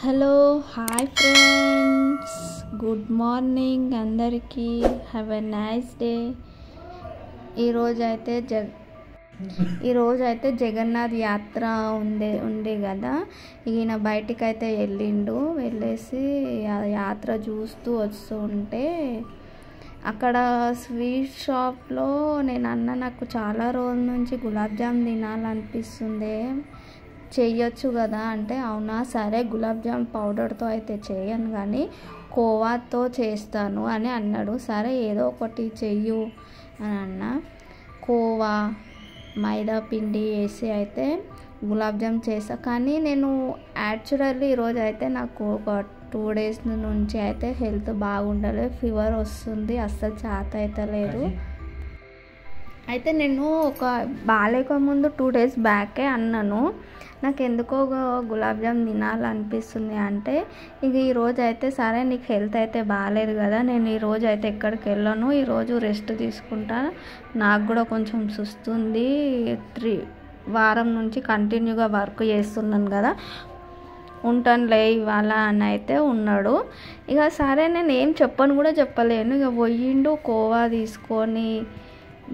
Hello hi friends, good morning అందరికీ. Have a nice day. ఈరోజైతే జగన్నాథ్ యాత్ర ఉంది కదా. ఈయన బయటికి అయితే వెళ్ళేసి ఆ యాత్ర చూస్తూ వస్తూ ఉంటే అక్కడ స్వీట్ షాప్లో నాకు చాలా రోజుల నుంచి గులాబ్ జామ్ తినాలనిపిస్తుంది, చెయ్యొచ్చు కదా అంటే, అవునా సరే గులాబ్ జామ్ పౌడర్తో అయితే చేయను కానీ కోవాతో చేస్తాను అని అన్నాడు. సరే ఏదో ఒకటి చెయ్యు అని అన్నా. కోవా మైదా పిండి వేసి అయితే గులాబ్ జామ్ చేస్తా. కానీ నేను యాక్చువల్లీ ఈరోజు అయితే నాకు ఒక 2 days నుంచి అయితే హెల్త్ బాగుండలేదు, ఫీవర్ వస్తుంది, అస్సలు చేత అయితే లేదు. అయితే నేను బాగాలేక ముందు 2 days బ్యాకే అన్నాను, నాకు ఎందుకో గులాబ్ జామ్ తినాలనిపిస్తుంది అంటే, ఇక ఈరోజు అయితే సరే నీకు హెల్త్ అయితే బాగాలేదు కదా, నేను ఈరోజు అయితే ఎక్కడికి వెళ్ళను, ఈరోజు రెస్ట్ తీసుకుంటా, నాకు కూడా కొంచెం సుస్తుంది, 3 వారం నుంచి కంటిన్యూగా వర్క్ చేస్తున్నాను కదా, ఉంటానులే ఇవాళ అని అయితే ఉన్నాడు. ఇక సరే నేను ఏం చెప్పను కూడా చెప్పలేను. ఇక పోయిండు కోవా తీసుకొని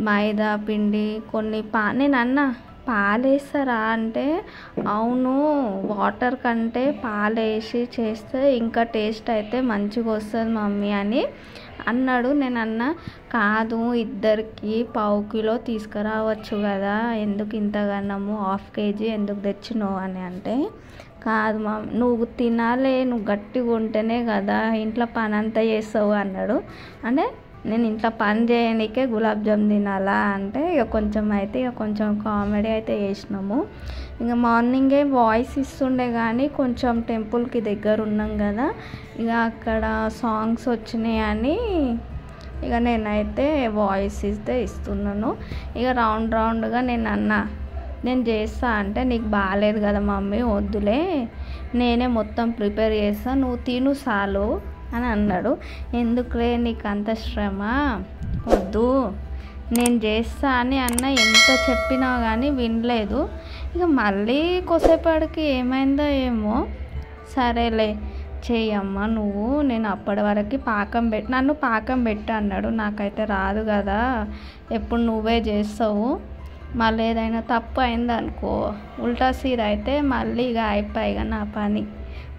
మైదా పిండి కొన్ని నేను అన్నా పాలేస్తారా అంటే, అవును వాటర్ కంటే పాలేసి చేస్తే ఇంకా టేస్ట్ అయితే మంచిగా వస్తుంది మమ్మీ అని అన్నాడు. నేను అన్నా కాదు, ఇద్దరికి 1/2 కిలో తీసుకురావచ్చు కదా, ఎందుకు ఇంతగానము 1/2 kg ఎందుకు తెచ్చినావు అని అంటే, కాదు మమ్మీ నువ్వు తినాలే, నువ్వు గట్టిగా ఉంటేనే కదా ఇంట్లో పని అంతా చేస్తావు అన్నాడు. అంటే నేను ఇంట్లో పని చేయడానికే గులాబ్ జామ్ తినాలా అంటే, ఇక కొంచెం కామెడీ అయితే చేసినాము. ఇక మార్నింగే వాయిస్ ఇస్తుండే కానీ కొంచెం టెంపుల్కి దగ్గర ఉన్నాం కదా, ఇక అక్కడ సాంగ్స్ వచ్చినాయి అని ఇక నేనైతే వాయిస్ ఇస్తున్నాను. ఇక రౌండ్గా నేను చేస్తా అంటే, నీకు బాగాలేదు కదా మమ్మీ వద్దులే, నేనే మొత్తం ప్రిపేర్ చేస్తా, నువ్వు తిను చాలు అని అన్నాడు. ఎందుకులే నీకు అంత శ్రమ, వద్దు నేను చేస్తా అని అన్న. ఎంత చెప్పినా కానీ వినలేదు. ఇక మళ్ళీ కొద్దిసేపటికి ఏమైందో ఏమో, సరేలే చెయ్యమ్మా నువ్వు, నేను అప్పటి వరకు నన్ను పాకం పెట్టు అన్నాడు. నాకైతే రాదు కదా, ఎప్పుడు నువ్వే చేస్తావు, మళ్ళీ ఏదైనా తప్పు అయిందనుకో ఉల్టా సీర అయితే మళ్ళీ ఇక అయిపోయిగా నా పని,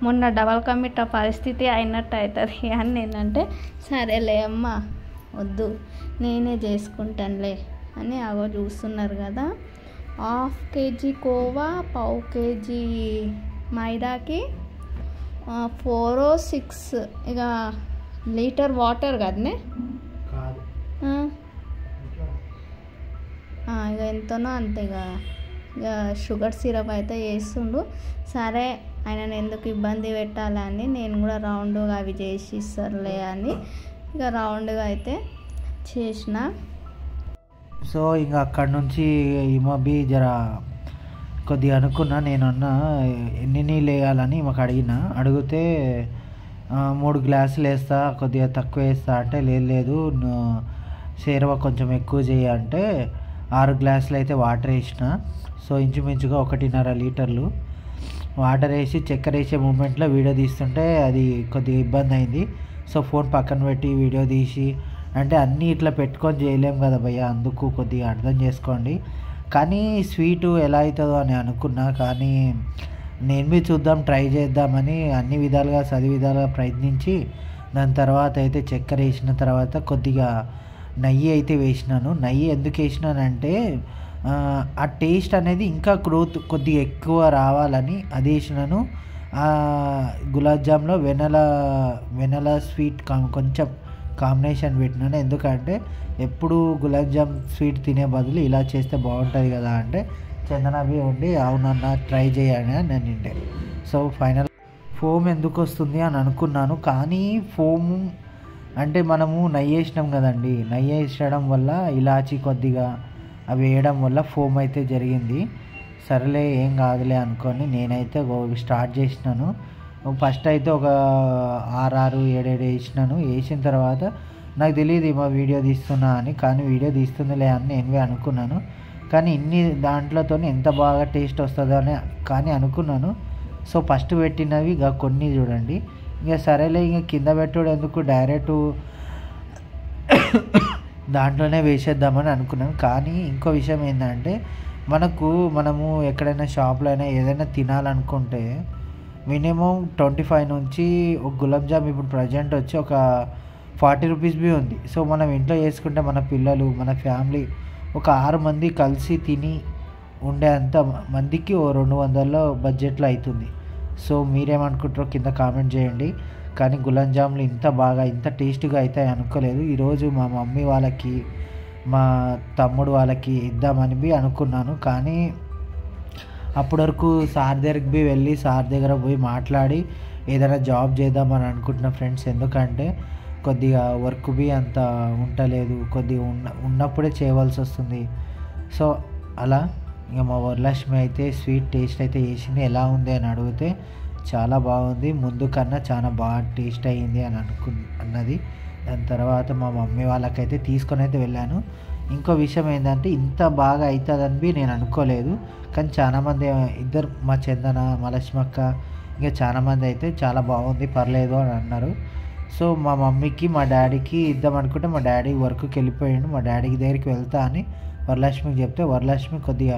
మొన్న డబల్ కమిటా పరిస్థితి అయినట్టు అవుతుంది అని నేనంటే, సరేలే అమ్మ వద్దు నేనే చేసుకుంటానులే అని అవో చూస్తున్నారు కదా. 1/2 kg కోవా, 1/2 kg మైదాకి 4 or 6 ఇక లీటర్ వాటర్ కదనే, ఇక ఎంతనో అంతే. ఇక షుగర్ సిరప్ అయితే వేస్తుండు. సరే ఆయన ఎందుకు ఇబ్బంది పెట్టాలని నేను కూడా రౌండ్గా అవి చేసి ఇస్తారులే అని ఇక రౌండ్గా అయితే చేసిన. సో ఇంకా అక్కడ నుంచి ఈమబి కొద్దిగా అనుకున్నా, నేను అన్నా ఎన్ని నీళ్ళు వేయాలని మాకు అడిగితే 3 గ్లాసులు వేస్తా, కొద్దిగా తక్కువ వేస్తా అంటే, లేదు సేరవ కొంచెం ఎక్కువ చేయంటే 6 గ్లాసులు అయితే వాటర్ వేసిన. సో ఇంచుమించుగా 1.5 లీటర్లు వాటర్ వేసి చక్కెర వేసే మూమెంట్లో వీడియో తీస్తుంటే అది కొద్దిగా ఇబ్బంది అయింది. సో ఫోన్ పక్కన పెట్టి వీడియో తీసి అంటే అన్నీ ఇట్లా పెట్టుకొని చేయలేం కదా భయ్య, అందుకు కొద్దిగా అర్థం చేసుకోండి. కానీ స్వీటు ఎలా అవుతుందో అని అనుకున్నా, కానీ నేను చూద్దాం ట్రై చేద్దామని అన్ని విధాలుగా ప్రయత్నించి దాని తర్వాత అయితే చక్కెర వేసిన తర్వాత కొద్దిగా నెయ్యి అయితే వేసినాను. నెయ్యి ఎందుకు వేసినానంటే ఆ టేస్ట్ అనేది ఇంకా గ్రోత్ కొద్దిగా ఎక్కువ రావాలని అది వేసినాను. గులాబ్ జామ్లో వెనలా స్వీట్ కొంచెం కాంబినేషన్ పెట్టినాను. ఎందుకంటే ఎప్పుడు గులాబ్ జామ్ స్వీట్ తినే బదులు ఇలా చేస్తే బాగుంటుంది కదా అంటే, చందనవి ఉండి అవునన్నా ట్రై చేయాలని నేను నిండే. సో ఫైనల్ ఫోమ్ ఎందుకు వస్తుంది అని అనుకున్నాను, కానీ ఫోమ్ అంటే మనము నెయ్యి వేసినాం కదండి, నెయ్యి వేసడం వల్ల ఇలాచి కొద్దిగా అవి వేయడం వల్ల ఫోమ్ అయితే జరిగింది. సరేలే ఏం కాదులే అనుకొని నేనైతే స్టార్ట్ చేసినాను. ఫస్ట్ అయితే ఒక 6, 7 వేసినాను. వేసిన తర్వాత నాకు తెలియదు మా వీడియో తీస్తున్నా అని, కానీ వీడియో తీస్తుందిలే అని నేను అనుకున్నాను. కానీ ఇన్ని దాంట్లోతో ఎంత బాగా టేస్ట్ వస్తుందో అని కానీ అనుకున్నాను. సో ఫస్ట్ పెట్టినవి ఇక కొన్ని చూడండి. ఇంకా సరేలే ఇంక కింద పెట్టుడు ఎందుకు, డైరెక్ట్ దాంట్లోనే వేసేద్దామని అనుకున్నాను. కానీ ఇంకో విషయం ఏంటంటే మనము ఎక్కడైనా షాప్లో అయినా ఏదైనా తినాలనుకుంటే మినిమం 25 నుంచి ఒక గులాబ్ జామ్ ఇప్పుడు ప్రజెంట్ వచ్చి ఒక 40 రూపీస్ బి ఉంది. సో మనం ఇంట్లో చేసుకుంటే మన పిల్లలు, మన ఫ్యామిలీ ఒక 6 మంది కలిసి తిని ఉండే అంత మందికి ఓ 200 బడ్జెట్లో అవుతుంది. సో మీరేమనుకుంటారో కింద కామెంట్ చేయండి. కానీ గులాబ్ జాములు ఇంత బాగా ఇంత టేస్ట్గా అవుతాయి అనుకోలేదు. ఈరోజు మా మమ్మీ వాళ్ళకి, మా తమ్ముడు వాళ్ళకి ఇద్దామని అనుకున్నాను. కానీ అప్పటి వరకు సార్ దగ్గరికి వెళ్ళి సార్ దగ్గర పోయి మాట్లాడి ఏదైనా జాబ్ చేద్దామని అనుకుంటున్నా ఫ్రెండ్స్. ఎందుకంటే కొద్దిగా వర్క్ అంత ఉండలేదు, కొద్దిగా ఉన్నప్పుడే చేయవలసి వస్తుంది. సో అలా ఇంకా మా వరలక్ష్మి అయితే స్వీట్ టేస్ట్ అయితే చేసింది. ఎలా ఉంది అని అడిగితే చాలా బాగుంది, ముందు కన్నా చాలా బాగా టేస్ట్ అయ్యింది అని అన్నది. దాని తర్వాత మా మమ్మీ వాళ్ళకైతే తీసుకొని అయితే వెళ్ళాను. ఇంకో విషయం ఏంటంటే ఇంత బాగా అవుతుందని నేను అనుకోలేదు. కానీ చాలామంది ఇద్దరు మా చందన, మా లక్ష్మక్క ఇంకా చాలామంది అయితే చాలా బాగుంది పర్లేదు అని అన్నారు. సో మా మమ్మీకి మా డాడీకి ఇద్దాం అనుకుంటే మా డాడీ వర్క్కి వెళ్ళిపోయాడు. మా డాడీకి దగ్గరికి వెళ్తా అని వరలక్ష్మికి చెప్తే వరలక్ష్మి కొద్దిగా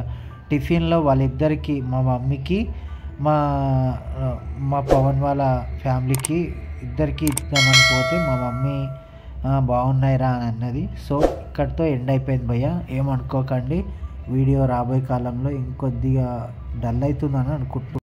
టిఫిన్లో వాళ్ళిద్దరికి, మా మమ్మీకి మా పవన్ వాళ్ళ ఫ్యామిలీకి ఇద్దరికి ఇద్దామని పోతే మా మమ్మీ బాగున్నాయిరా అని అన్నది. సో ఇక్కడితో ఎండ్ అయిపోయింది భయ్య, ఏమనుకోకండి. వీడియో రాబోయే కాలంలో ఇంకొద్దిగా డల్ అవుతుందని అనుకుంటున్నాను.